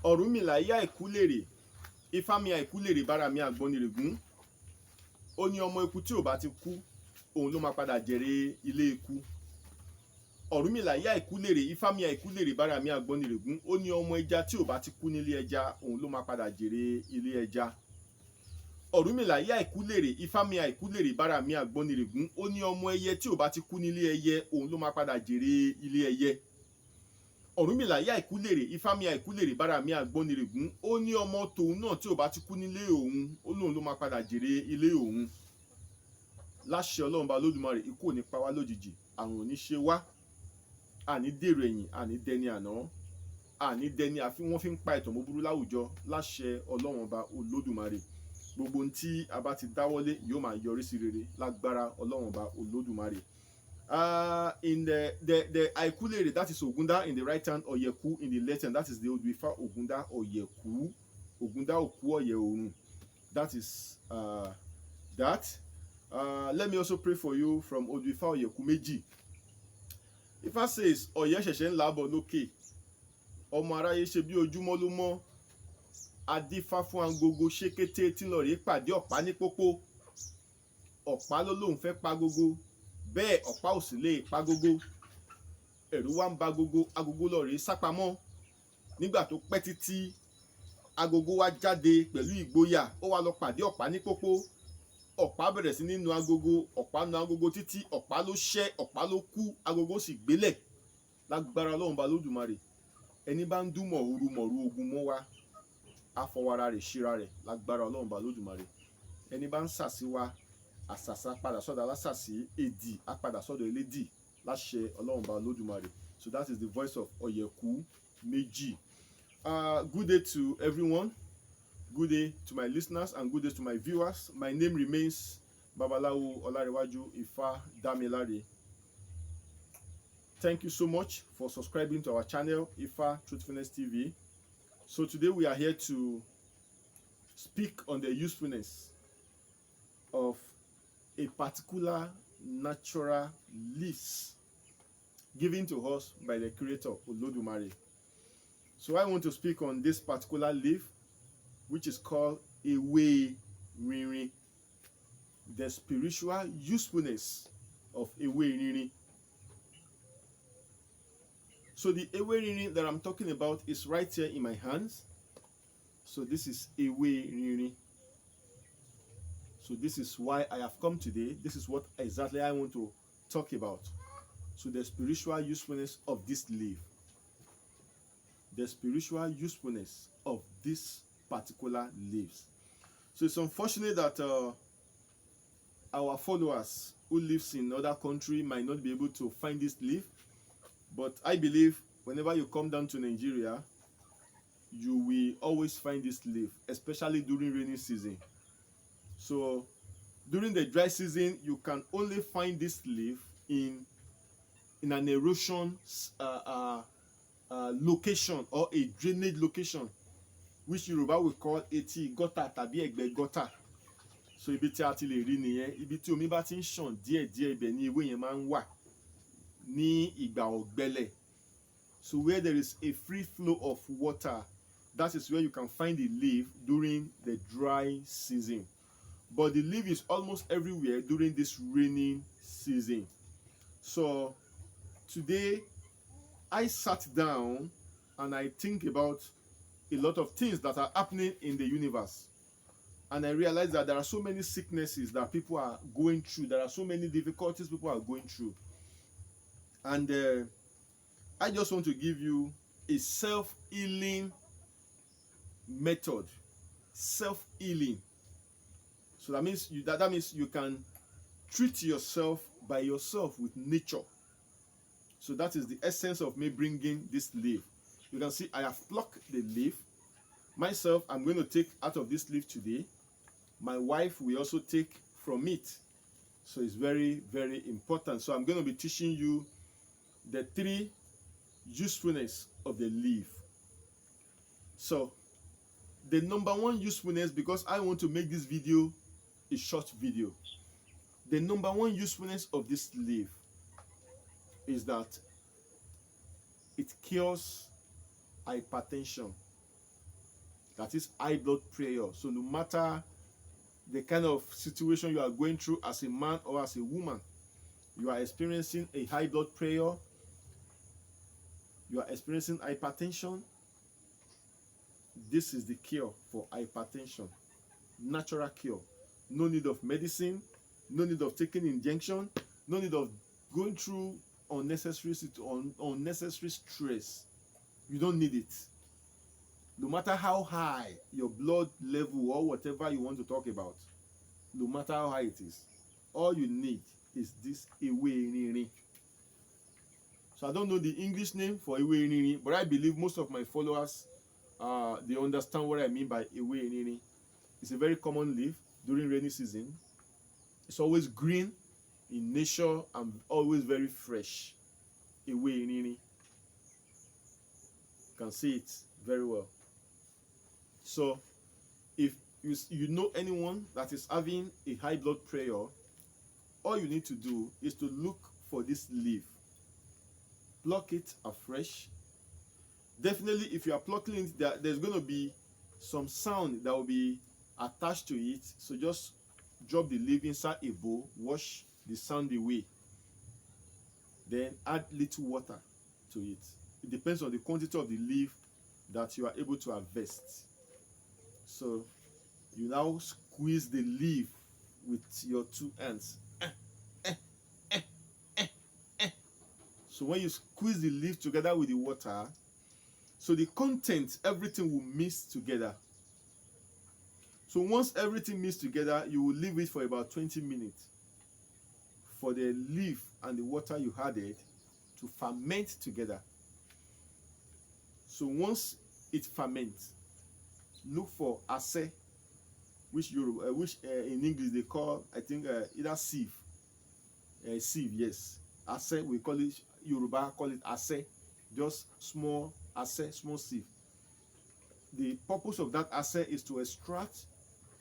Ọ̀rúnmìlà ìyá àìkú lèrè, Ifá mi àìkú lèrè bára mi àgbọnnìrègún. Ó ní ọmọ eku tí ò bá ti kú, òun ló máa padà jèrè ilé eku. Ọ̀rúnmìlà ìyá àìkú lèrè, Ifá mi àìkú lèrè bára mi àgbọnnìrègún. Ó ní ọmọ ẹja tí ò bá ti kú nílé ẹja, òun ló máa padà jèrè ilé ẹja. Ọ̀rúnmìlà ìyá àìkú lèrè, Ifá mi àìkú lèrè bára mi àgbọnnìrègún. Ó ní ọmọ ẹyẹ tí ò bá ti kú nílé ẹyẹ, òun ló máa padà jèrè ilé ẹyẹ. Ọ̀rúnmìlà ìyá àìkú lèrè, Ifá mi àìkú lèrè bára mi àgbọnnìrègún. Ó ní ọmọ tòun náà tí ò bá ti kú nílé òun, ó lóun ló máa padà jèrè ilé òun. Láṣẹ Ọlọ́run bá Olódùmarè, ikú ò ní pa wá lójijì, àrùn ò ní ṣe wá, àní dèrò ẹ̀yìn, àní dẹni àná, àní dẹni àfi wọ́n fi ń pa ìtàn búburú láwùjọ. Láṣẹ Ọlọ́run bá Olódùmarè, gbogbo ohun tí a bá ti dáwọ́lé yóò máa yọrí sí rere lágbára Ọlọ́run bá Olódùmarè. In the Aikulere, that is Ogunda in the right hand, Oyeku in the left hand, that is the Oduifa Ogunda Oyeku. Ogunda Oku Oyeorun. That is that. Let me also pray for you from Oduifa Oyeku Meji. Ifá says, Oye ṣẹ̀ṣẹ̀ ń lábọ̀ lókè, ọmọ aráyé ṣe bí ojúmọ́ ló mọ́, adífá fún agogo ṣékété tí lọ rèé pàdé ọ̀pá ní pópó. Ọ̀pá ló lóun fẹ́ pa gogo, bẹ́ẹ̀ ọ̀pá ò sì lè pa gogo. Ẹ̀rù wá ń ba gogo, agogo lọ rèé sápamọ́. Nígbà tó pẹ́ títí, agogo wá jáde pẹ̀lú ìgboyà, ó wá lọ pàdé ọ̀pá ní pópó. Ọ̀pá bẹ̀rẹ̀ sí ní nu agogo, ọ̀pá nu agogo títí, ọ̀pá ló ṣẹ́, ọ̀pá ló kú, agogo sì gbélẹ̀. Lágbára Ọlọ́run bá Olódùmarè, ẹni bá ń dún mọ̀rú ogun mọ́ wa, afọwara rẹ̀ ṣíra rẹ̀. Lágbára Ọlọ́run bá Olódùmarè, ẹni bá ń sàsí wa, àsàsà padà sọ́dọ̀ alásàsí, èdì á padà sọ́dọ̀ elédì. Láṣẹ Ọlọ́run bá Olódùmarè. So that is the voice of Oyeku Meji. Good day to everyone. Good day to my listeners and good day to my viewers. My name remains Babalawo Olarewaju Ifa Damilare. Thank you so much for subscribing to our channel, Ifa Truthfulness TV. So today we are here to speak on the usefulness of a particular natural leaf given to us by the Creator, Olodumare. So I want to speak on this particular leaf, which is called Èwé Rinrin, the spiritual usefulness of Èwé Rinrin. So the Èwé Rinrin that I'm talking about is right here in my hands. So this is Èwé Rinrin. So this is why I have come today. This is what exactly I want to talk about. So the spiritual usefulness of this leaf. The spiritual usefulness of this particular leaves. So it's unfortunate that our followers who lives in other country might not be able to find this leaf, but I believe whenever you come down to Nigeria, you will always find this leaf, especially during rainy season. So during the dry season, you can only find this leaf in an erosion location or a drainage location, which Yoruba will call etí gọ́tà tàbí ẹ̀gbẹ́ gọ́tà. So ibi tí a ti lè rí nìyẹn, ibi tí omi bá ti ń ṣàn díẹ̀díẹ̀, ibẹ̀ ni ewé yẹn máa ń wà ní ìgbà ọ̀gbẹlẹ̀. So where there is a free flow of water, that is where you can find the leaf during the dry season. But the leaf is almost everywhere during this rainy season. So today I sat down and I think about a lot of things that are happening in the universe. And I realized that there are so many sicknesses that people are going through. There are so many difficulties people are going through. And I just want to give you a self-healing method. Self-healing. So that means you can treat yourself by yourself with nature. So that is the essence of me bringing this leaf. You can see I have plucked the leaf. Myself, I'm going to take out of this leaf today. My wife will also take from it. So it's very, very important. So I'm going to be teaching you the 3 usefulness of the leaf. So the number 1 usefulness, because I want to make this video a short video. The number 1 usefulness of this leaf is that it cures hypertension. that is high blood pressure. So no matter the kind of situation you are going through as a man or as a woman, you are experiencing a high blood pressure, you are experiencing hypertension, this is the cure for hypertension. Natural cure. No need of medicine, no need of taking injection, no need of going through unnecessary stress. You don't need it. No matter how high your blood level or whatever you want to talk about, no matter how high it is, all you need is this Èwé Rinrin. So I don't know the English name for Èwé Rinrin, but I believe most of my followers they understand what I mean by Èwé Rinrin. It's a very common leaf during rainy season. It's always green in nature and always very fresh. Èwé Rinrin. You can see it very well. So if you know anyone that is having a high blood pressure, all you need to do is to look for this leaf. Pluck it afresh. Definitely, if you are plucking it, there's going to be some sound that will be attached to it. So just drop the leaf inside a bowl, wash the sound away. Then add little water to it. It depends on the quantity of the leaf that you are able to harvest. So you now squeeze the leaf with your two hands. So when you squeeze the leaf together with the water, so the content, everything will mix together. So once everything mixes together, you will leave it for about 20 minutes for the leaf and the water you added to ferment together. So once it ferments, look for ase, which in English they call, I think, either sieve. Sieve, yes. Ase, we call it, Yoruba call it ase, just small ase, small sieve. The purpose of that ase is to extract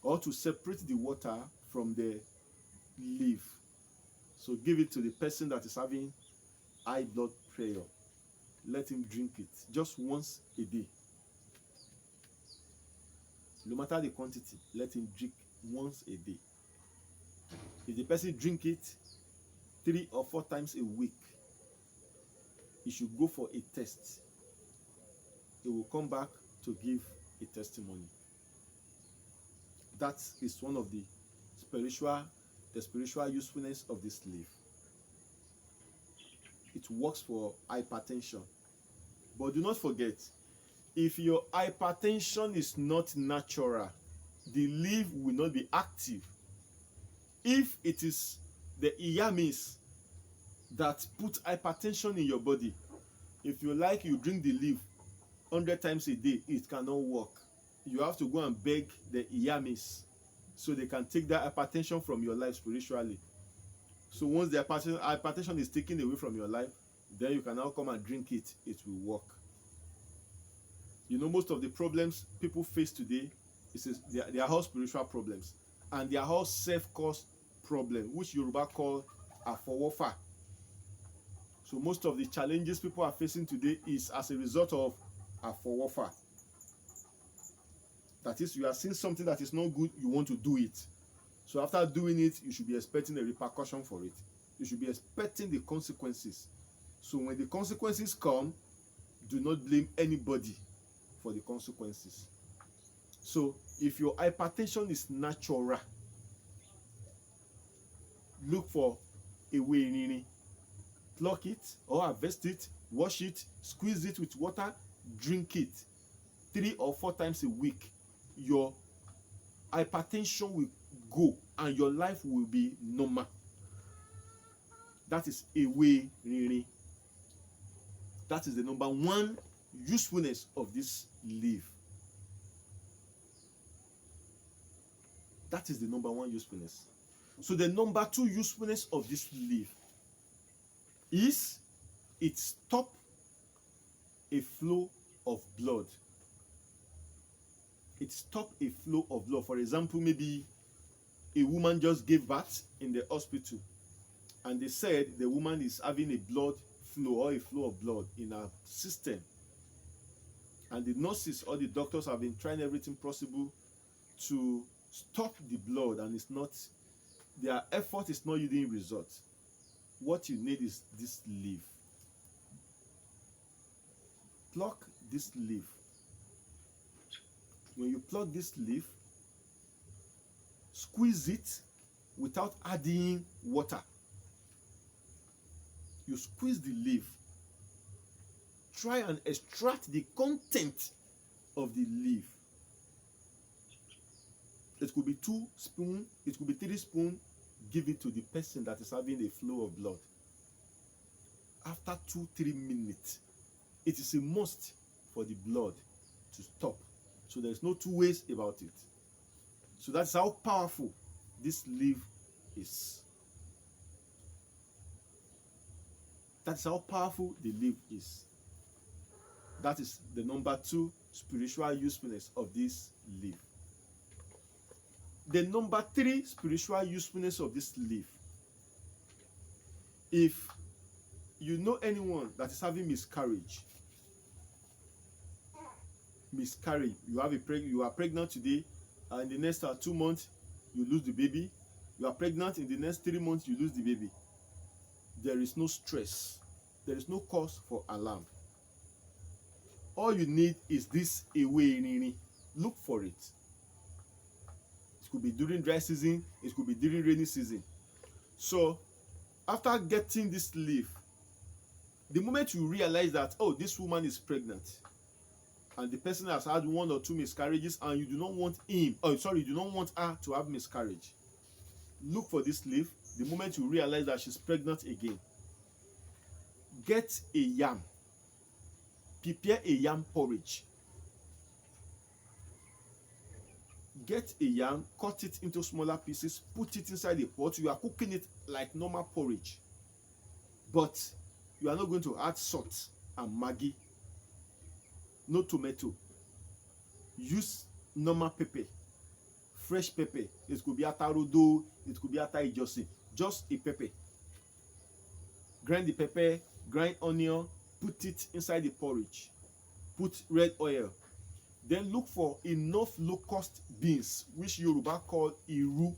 or to separate the water from the leaf. So give it to the person that is having high blood pressure. Let him drink it just once a day. No matter the quantity, let him drink once a day. If the person drink it 3 or 4 times a week, he should go for a test. He will come back to give a testimony. That is one of the spiritual usefulness of this leaf. It works for hypertension. But do not forget, if your hypertension is not natural, the leaf will not be active. If it is the iyamis that put hypertension in your body, if you like, you drink the leaf 100 times a day, it cannot work. You have to go and beg the iyamis so they can take that hypertension from your life spiritually. So once the hypertension is taken away from your life, then you can now come and drink it. It will work. You know, most of the problems people face today, they are all spiritual problems. And they are all self-caused problems, which Yoruba call afowofa. So most of the challenges people are facing today is as a result of afowofa. That is, you are seeing something that is not good, you want to do it. So after doing it, you should be expecting a repercussion for it. You should be expecting the consequences. So when the consequences come, do not blame anybody for the consequences. So if your hypertension is natural, look for Èwé Rinrin. Pluck it or harvest it, wash it, squeeze it with water, drink it 3 or 4 times a week. Your hypertension will go and your life will be normal. That is Èwé Rinrin. That is the number 1 usefulness of this leaf. That is the number 1 usefulness. So the number 2 usefulness of this leaf is it stops a flow of blood. It stops a flow of blood. For example, maybe a woman just gave birth in the hospital and they said the woman is having a blood flow or a flow of blood in her system. And the nurses or the doctors have been trying everything possible to stop the blood, and it's not, their effort is not yielding results. What you need is this leaf. Pluck this leaf. When you pluck this leaf, squeeze it without adding water. You squeeze the leaf. Try and extract the content of the leaf. It could be 2 spoons, it could be 3 spoons. Give it to the person that is having a flow of blood. After 2-3 minutes, it is a must for the blood to stop. So there's no two ways about it. So that's how powerful this leaf is. That's how powerful the leaf is. That is the number 2 spiritual usefulness of this leaf. The number 3 spiritual usefulness of this leaf. If you know anyone that is having miscarriage, you are pregnant today, and in the next 2 months you lose the baby. You are pregnant, in the next 3 months you lose the baby. There is no stress. There is no cause for alarm. All you need is this Èwé Rinrin. Look for it. It could be during dry season, it could be during rainy season. So after getting this leaf, the moment you realize that, oh, this woman is pregnant, and the person has had 1 or 2 miscarriages, and you do not want you do not want her to have miscarriage, look for this leaf. The moment you realize that she's pregnant again, get a yam. Prepare a yam porridge. Get a yam, cut it into smaller pieces, put it inside a pot. You are cooking it like normal porridge, but you are not going to add salt and Maggi. No tomato. Use normal pepper, fresh pepper. It could be atarodo, it could be ata ijosin. Just a pepper. Grind the pepper, grind onion, put it inside the porridge. Put red oil. Then look for enough locust beans, which Yoruba call iru.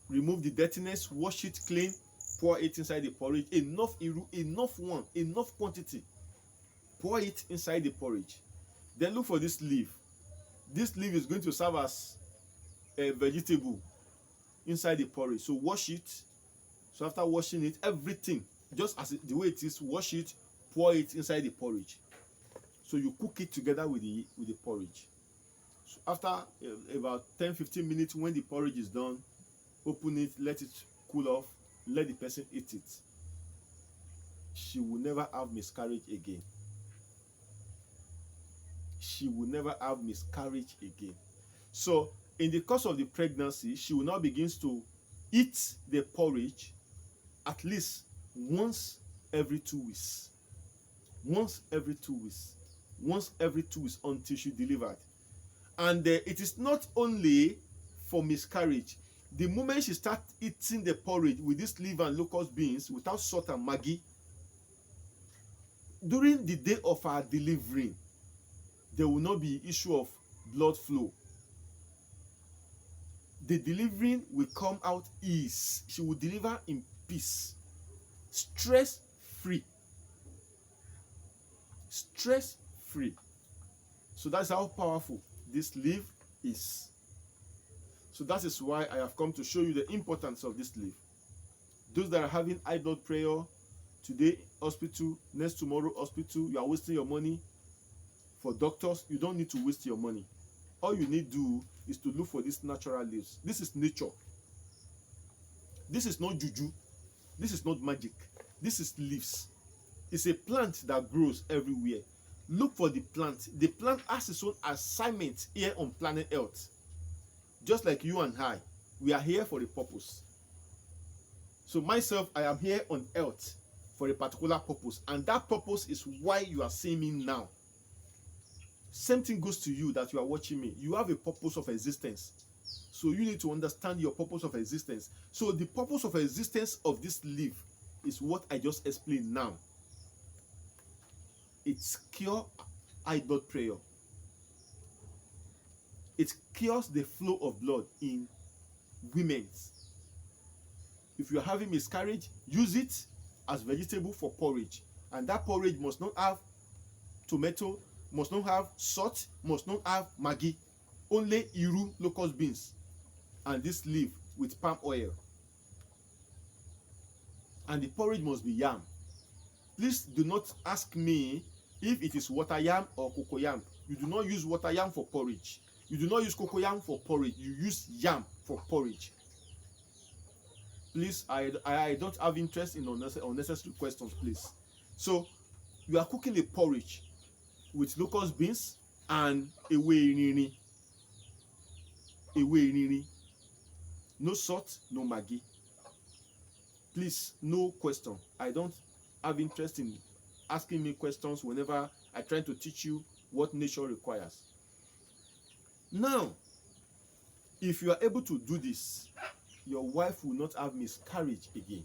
Remove the dirtiness, wash it clean, pour it inside the porridge. Enough iru, enough quantity. Pour it inside the porridge. Then look for this leaf. This leaf is going to serve as a vegetable inside the porridge. So wash it. So after washing it, everything, just as the way it is, wash it, pour it inside the porridge. So you cook it together with the porridge. So after about 10-15 minutes, when the porridge is done, open it, let it cool off, let the person eat it. She will never have miscarriage again. She will never have miscarriage again. So in the course of the pregnancy, she will now begin to eat the porridge at least once every 2 weeks. Once every 2 weeks. Once every 2 weeks until she delivered. And it is not only for miscarriage. The moment she starts eating the porridge with this leaf and locust beans without salt and Maggi, during the day of her delivery, there will not be issue of blood flow. The delivery will come out ease. She will deliver in peace, stress-free. Stress-free. So that's how powerful this leaf is. So that is why I have come to show you the importance of this leaf. Those that are having high blood pressure, today hospital, next tomorrow hospital, you are wasting your money. For doctors, you don't need to waste your money. All you need to do is to look for these natural leaves. This is nature. This is not juju. This is not magic. This is leaves. It's a plant that grows everywhere. Look for the plant. The plant has its own assignment here on planet Earth. Just like you and I, we are here for a purpose. So myself, I am here on Earth for a particular purpose. And that purpose is why you are seeing me now. Same thing goes to you that you are watching me. You have a purpose of existence. So you need to understand your purpose of existence. So the purpose of existence of this leaf is what I just explained now. It cures high blood pressure. It cures the flow of blood in women. If you are having miscarriage, use it as vegetable for porridge. And that porridge must not have tomato, must not have salt, must not have maggi. Only iru, locust beans, and this leaf with palm oil. And the porridge must be yam. Please do not ask me if it is water yam or cocoa yam. You do not use water yam for porridge. You do not use cocoa yam for porridge. You use yam for porridge. Please, I don't have interest in unnecessary questions, please. So, you are cooking a porridge with locust beans and èwé rinrin. Èwé rinrin. No salt, no maggi. Please, no question. I don't have interest in asking me questions whenever I try to teach you what nature requires. Now, if you are able to do this, your wife will not have miscarriage again.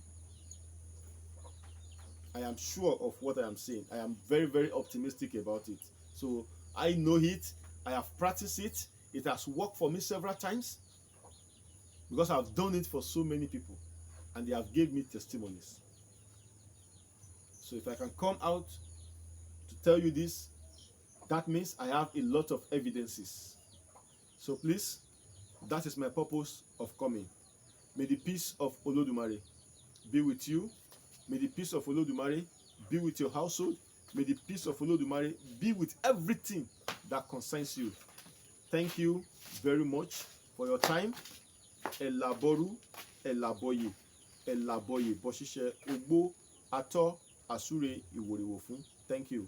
I am sure of what I am saying. I am very, very optimistic about it. So I know it. I have practiced it. It has worked for me several times because I've done it for so many people and they have gave me testimonies. So if I can come out to tell you this, that means I have a lot of evidences. So please, that is my purpose of coming. May the peace of Olodumare be with you. May the peace of Olodumare be with your household. May the peace of Olodumare be with everything that concerns you. Thank you very much for your time. Elaboru, elaboye, elaboye, bosise, ogbo, ato, asure, iworiwo fun. Thank you.